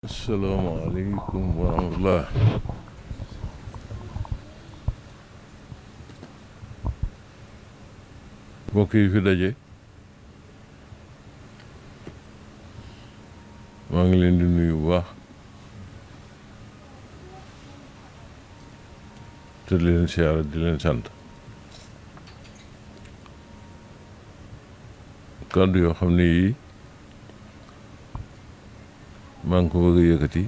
asalaamaaleykum wa rahmatulah. mbokk yi fi daje maa ngi leen di nuyu bu baax te di leen siyaara di leen sant. kàddu yoo xam ne yii maa ngi ko bëgg a yëkkati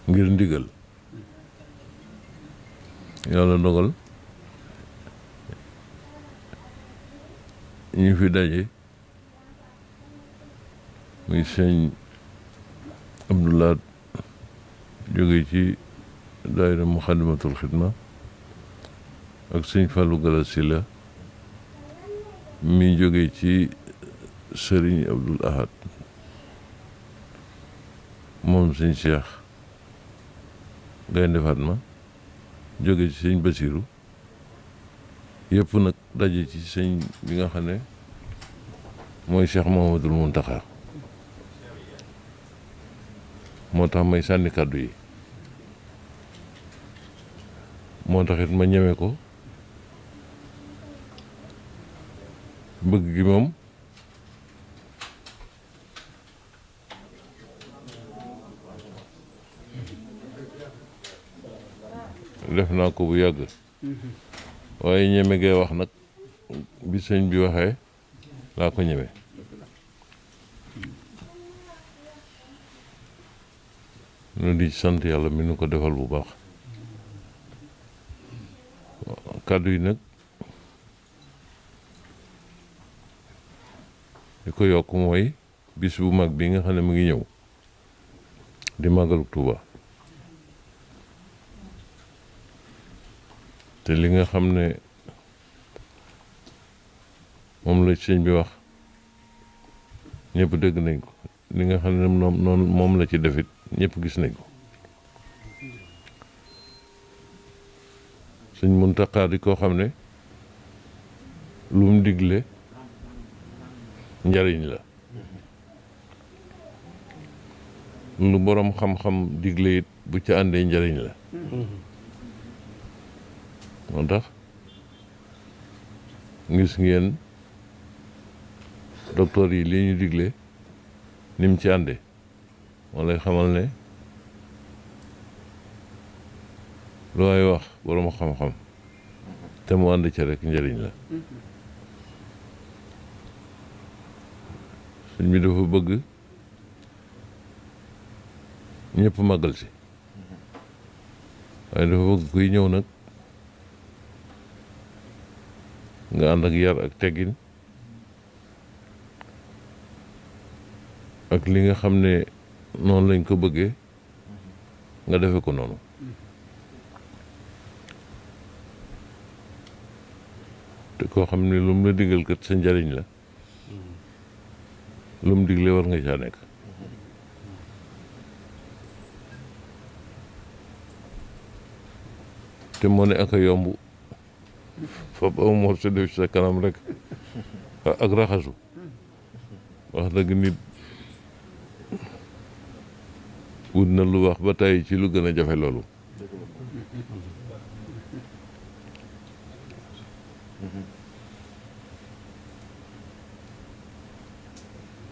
ngir ndigal. yàlla dogal ñu fi daje muy sëñ Abdoulaat jóge ci daayira Muxaddamatul Xidma ak sëñ Fallou Galass Sylla mi jóge ci sëriñ Abdul Ahad moom sëñ Cheikh Gaynde Fatma jóge ci sëñ Basiru yëpp nag daje ci sëñ bi nga xam ne mooy Cheikh Mouhamadoul Mountakha moo tax may sànni kàddu yi moo taxit ma ñeme ko bëgg gi moom def naa ko bu yàgg waaye ñeme gee wax nag bi sëñ bi waxee laa ko ñeme. nu di sant yàlla mi nu ko defal bu baax. kàddu yi nag li ko yokk mooy bis bu mag bi nga xam ne mu ngi ñëw di màggalu Tuuba te li nga xam ne moom la sëñ bi wax ñëpp dégg nañ ko li nga xam ne noonu moom la ci defit ñëpp gis nañ ko. sëñ Muntaxa di koo xam ne lu mu digle njariñ la, lu boroom xam-xam digle it bu ci àndee njariñ la. moo tax gis ngeen docteur yi li ñu digle ni mu ci ànde moo lay xamal ne lu waay wax boroom xam-xam te mu ànd ca rek njëriñ la. sëñ bi dafa bëgg ñëpp màggal si waaye dafa bëgg kuy ñëw nag nga ànd ak yar ak teggin ak li nga xam ne noonu lañ ko bëggee nga defe ko noonu. te koo xam ne lu mu la digal kat sa njariñ la lu mu digle war nga caa nekk. te moo ne ak a yomb fab aw mor sa def sa kanam rek ak raxasu wax dëgg nit wut na lu wax ba tàyyi ci lu gën a jafe loolu.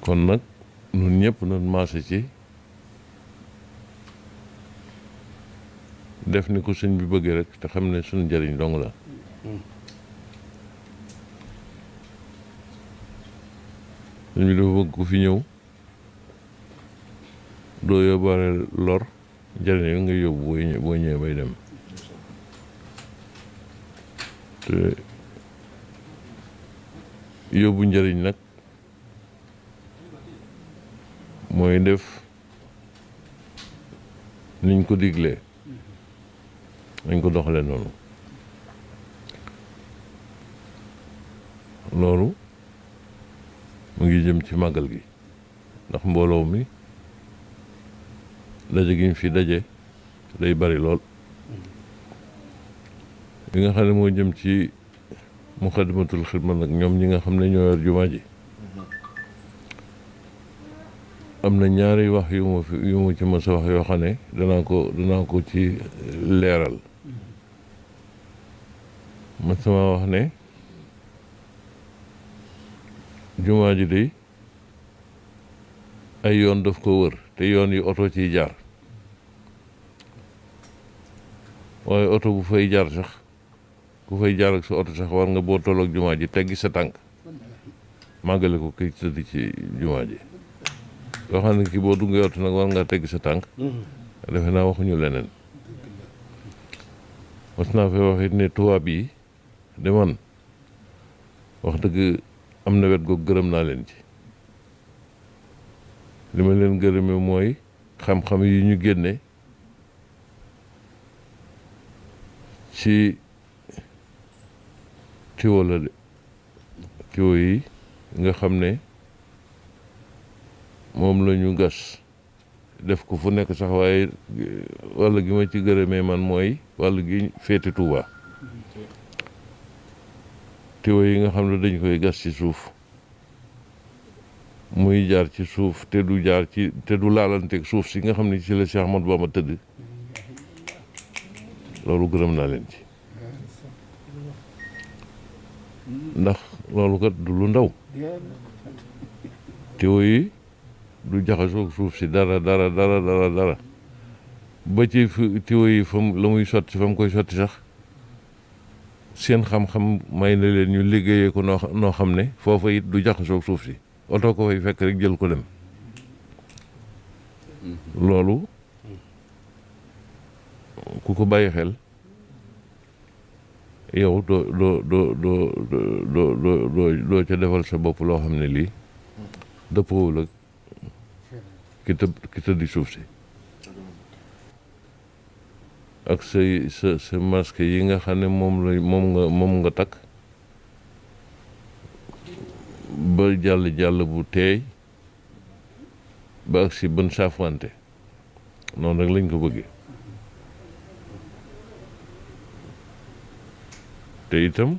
kon nag ñun ñëpp nañ maase ci def ni ko sëñ bi bëggee rek te xam ne suñu njëriñ dong la. sëñ bi dafa bëgg ku fi ñëw doo yóbbaale lor njëriñ yi nga yóbbu boo ñëwee bay dem. te yóbbu njëriñ nag mooy def niñ ko diglee nañ ko doxalee noonu. loolu mu ngi jëm ci màggal gi ndax mbooloo mi daje gi ñu fi daje day bari lool. li nga xam ne moo jëm ci Muxaddamatul Xidma nag ñoom ñi nga xam ne ñoo yor jumaa ji am na ñaari wax yu ma ci mës a wax yoo xam ne danaa ko ci leeral ma sama wax ne jumaa ji day ay yoon daf ko wër te yoon yi oto ciy jaar waaye oto bu fay jaar sax ku fay jaar ak sa oto sax war nga boo tolloog jumaa ji teggi sa tànk màggale ko kii tëdd ci jumaa ji yoo xam ne kii boo duggee oto nag war ngaa teggi sa tànk defe naa waxuñu leneen mas naa fay wax it ne tubaab yi de man wax dëgg am na wet googu gërëm naa leen ci li ma leen gërëme mooy xam-xam yi ñu génne ci tiwo la de tiwo yi nga xam ne moom la ñu gas def ko fu nekk sax waaye wàll gi ma ci gërëmee man mooy wàll gi féete Tuuba tiwo yi nga xam ne dañ koy gas ci suuf muy jaar ci suuf te du laalanteeg suuf si nga xam ne ci la Cheikh Ahmadou Bamba tëdd loolu gërëm naa leen ci ndax loolu kat du lu ndaw tiwo yi du jaxasoo suuf si dara ba ci tiwo yi fam la muy sotti fa mu koy sotti sax seen xam-xam may na leen ñu liggéeyee ko noo xam ne foofa it du jaxasoo suuf si oto ko fay fekk rek jël ko dem loolu ku ko bàyyi xel yow doo ca defal sa bopp loo xam ne lii dëppoowul ak ki tëddi suuf si ak sa masque yi nga xam ne moom nga takk ba jàll bu teey ba ak si bën saafwante noonu rek lañ ko bëggee te itam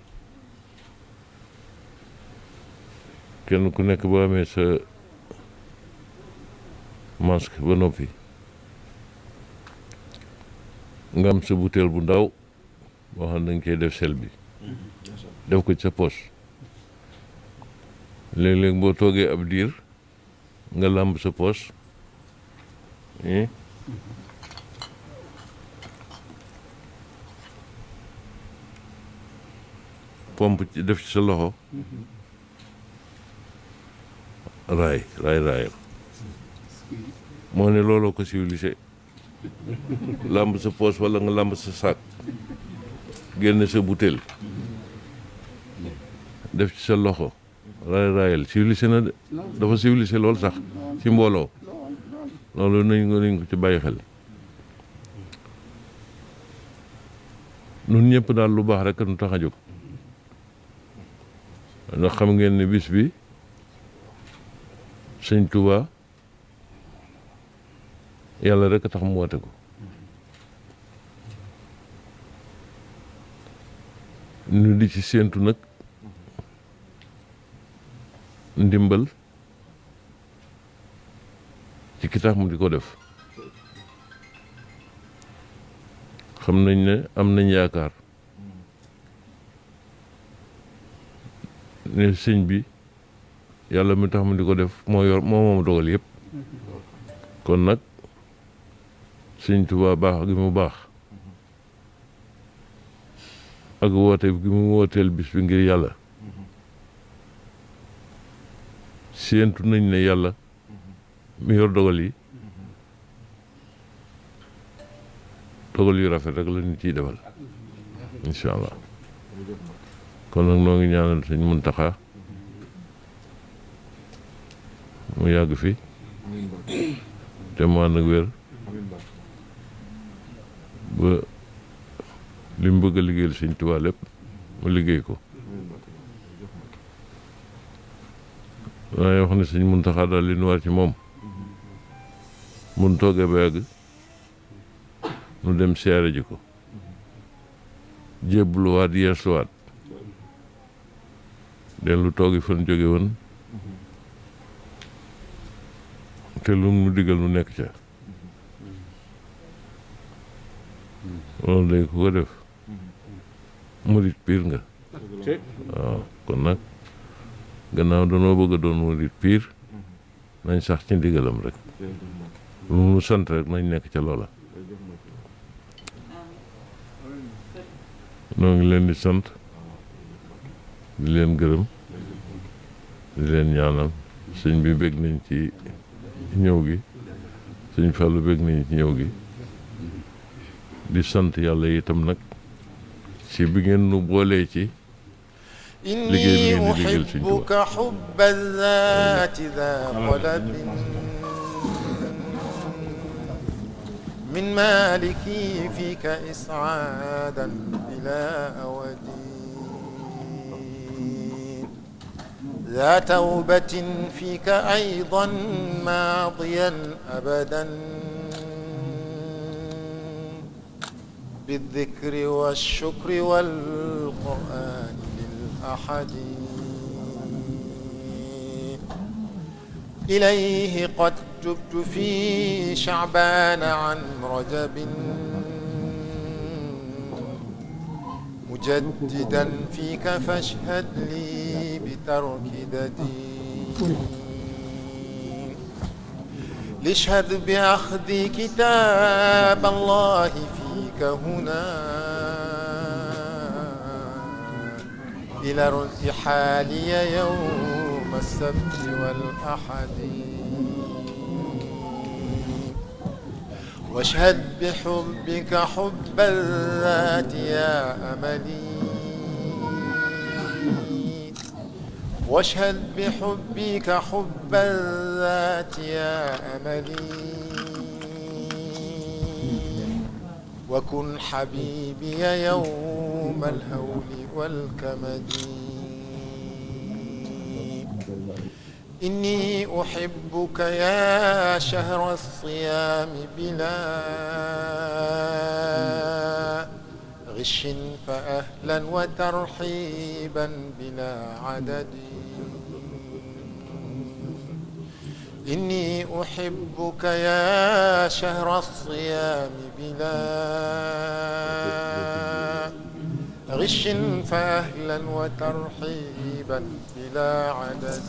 kenn ku nekk boo amee sa masque ba noppi nga am sa butéel bu ndaw boo xam ne dañ koy def sel bi def ko ci sa poche léeg-léeg boo toogee ab diir nga làmb sa poche pompe ci def ci sa loxo raayal moo ne looloo ko civilisé làmb sa poche walla nga làmb sa sac génne sa butéel def ci sa loxo raayal civilisé na de dafa civilisé lool sax ci mbooloo loolu nañ ko ci bàyyi xel nun ñëpp daal lu baax rek nu tax a jóg ndax xam ngeen ne bis bi sëñ Touba yàlla rek a tax mu woote ko ñu di ci séentu nag ndimbal ci ki tax mu di ko def xam nañ ne am nañ yaakaar ne sëñ bi yàlla mi tax mu di ko def moom dogal yëpp kon nag sëñ Tuubaa baax gi mu baax ak woote gi mu wooteel bis bi ngir yàlla séentu nañ ne yàlla mi yor dogal yi dogal yu rafet rek la ñu ciy defal incha allah kon nag noo ngi ñaanal sëñ Muntaxa mu yàgg fi te mu ànd ak wér ba li mu bëgg a liggéeyal sëñ Tuubaa lépp mu liggéey ko waaye wax ne sëñ Muntaxa daal li nu war ci moom mun toogee ba yàgg nu dem siyaare ji ko jébbaluwaat yeesluwaat dellu toogi fan jóge woon te lu mu digal nu nekk ca loolu day ku ko def murit piir nga waaw kon nag gannaaw danoo bëgg a doon murit piir nañ sax ci ndigalam rek lu mu sant rek nañ nekk ca loola noo ngi leen di sant di leen gërëm di leen ñaanal sëñ bi bég nañ ci ñëw gi sëñ Fallou bég nañ ci ñëw gi di sant yàlla itam nag ci bi ngeen nu boolee ci liggéey bi ngeen di liggéeyal sëñ Tuubaa uhibbuka hubba zaati za qalbin min maliki fika isaadan bila awadi ذا توبة فيك أيضا ماضيا أبدا بالذكر والشكر والقرآن للأحد إليه قد تبت في شعبان عن رجب مجددا فيك فاشهد لي بترك ددي لاشهد بأخذ كتاب الله فيك هنا إلى ارتحالي يوم السبت والأحد واشهد بحبك حب الذات يا أملي واشهد بحبك حب الذات يا أملي وكن حبيبي يوم الهول والكمد إني أحبك يا شهر الصيام بلا غش فأهلا وترحيبا بلا عدد إني أحبك يا شهر الصيام بلا غش فأهلا وترحيبا بلا عدد